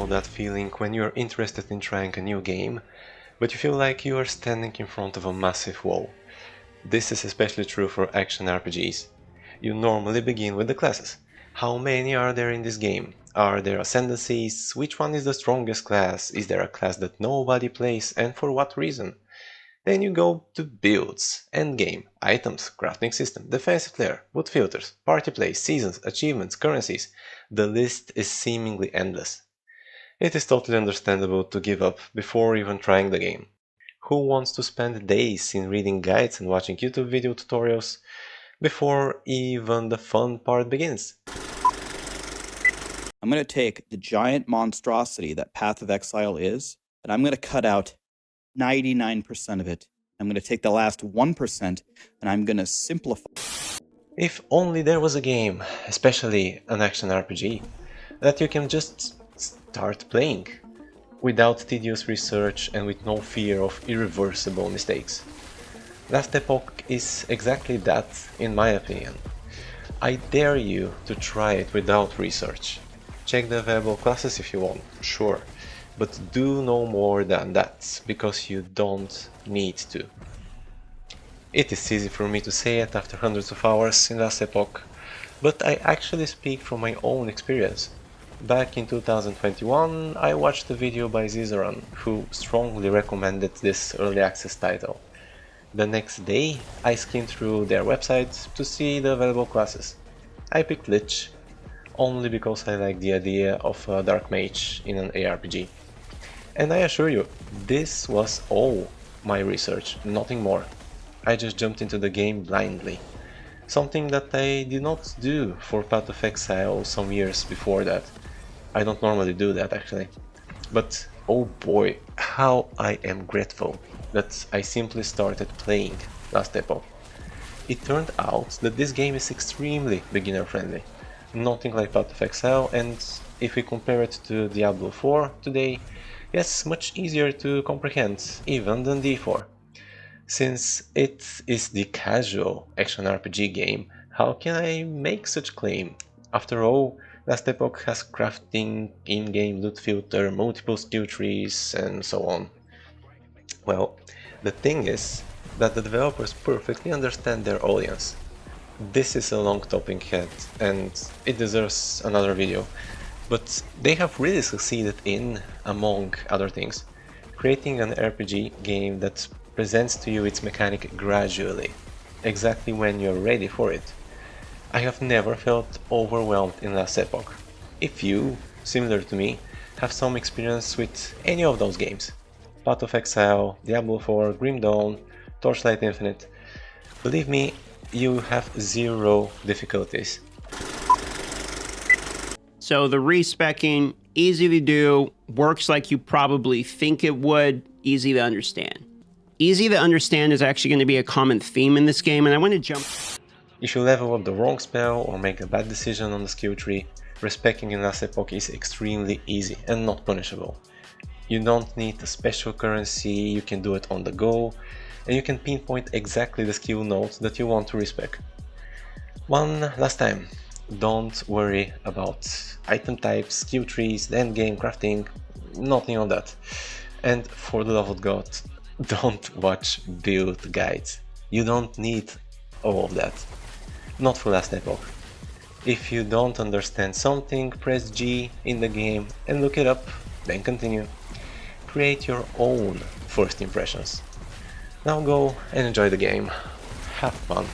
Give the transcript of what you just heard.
know that feeling when you're interested in trying a new game, but you feel like you are standing in front of a massive wall. This is especially true for action RPGs. You normally begin with the classes. How many are there in this game? Are there ascendancies? Which one is the strongest class? Is there a class that nobody plays, and for what reason? Then you go to builds, endgame, items, crafting system, defensive layer, wood filters, party play, seasons, achievements, currencies. The list is seemingly endless. It is totally understandable to give up before even trying the game. Who wants to spend days in reading guides and watching YouTube video tutorials before even the fun part begins? I'm going to take the giant monstrosity that Path of Exile is, and I'm going to cut out 99% of it. I'm going to take the last 1%, and I'm going to simplify. If only there was a game, especially an action RPG, that you can just start playing, without tedious research and with no fear of irreversible mistakes. Last Epoch is exactly that, in my opinion. I dare you to try it without research. Check the available classes if you want, sure, but do no more than that, because you don't need to. It is easy for me to say it after hundreds of hours in Last Epoch, but I actually speak from my own experience. Back in 2021, I watched a video by Zizaran, who strongly recommended this early access title. The next day, I skimmed through their website to see the available classes. I picked Lich, only because I like the idea of a Dark Mage in an ARPG. And I assure you, this was all my research, nothing more. I just jumped into the game blindly. Something that I did not do for Path of Exile some years before that. I don't normally do that actually. But oh boy, how I am grateful that I simply started playing Last Epoch. It turned out that this game is extremely beginner friendly. Nothing like Path of Exile, and if we compare it to Diablo 4 today, yes, much easier to comprehend even than D4. Since it is the casual action RPG game, how can I make such claim? After all, Last Epoch has crafting, in-game loot filter, multiple skill trees, and so on. Well, the thing is that the developers perfectly understand their audience. This is a long talking head, and it deserves another video, but they have really succeeded in, among other things, creating an RPG game that presents to you its mechanic gradually, exactly when you're ready for it. I have never felt overwhelmed in Last Epoch. If you, similar to me, have some experience with any of those games, Path of Exile, Diablo 4, Grim Dawn, Torchlight Infinite, believe me, you have zero difficulties. So the respecking, easy to do, works like you probably think it would, easy to understand. Easy to understand is actually going to be a common theme in this game, and I want to jump... If you level up the wrong spell or make a bad decision on the skill tree, respecking in Last Epoch is extremely easy and not punishable. You don't need a special currency, you can do it on the go, and you can pinpoint exactly the skill node that you want to respec. One last time, don't worry about item types, skill trees, the endgame, crafting, nothing on that. And for the love of God, don't watch build guides. You don't need all of that. Not for Last Epoch. If you don't understand something, press G in the game and look it up, then continue. Create your own first impressions. Now go and enjoy the game. Have fun.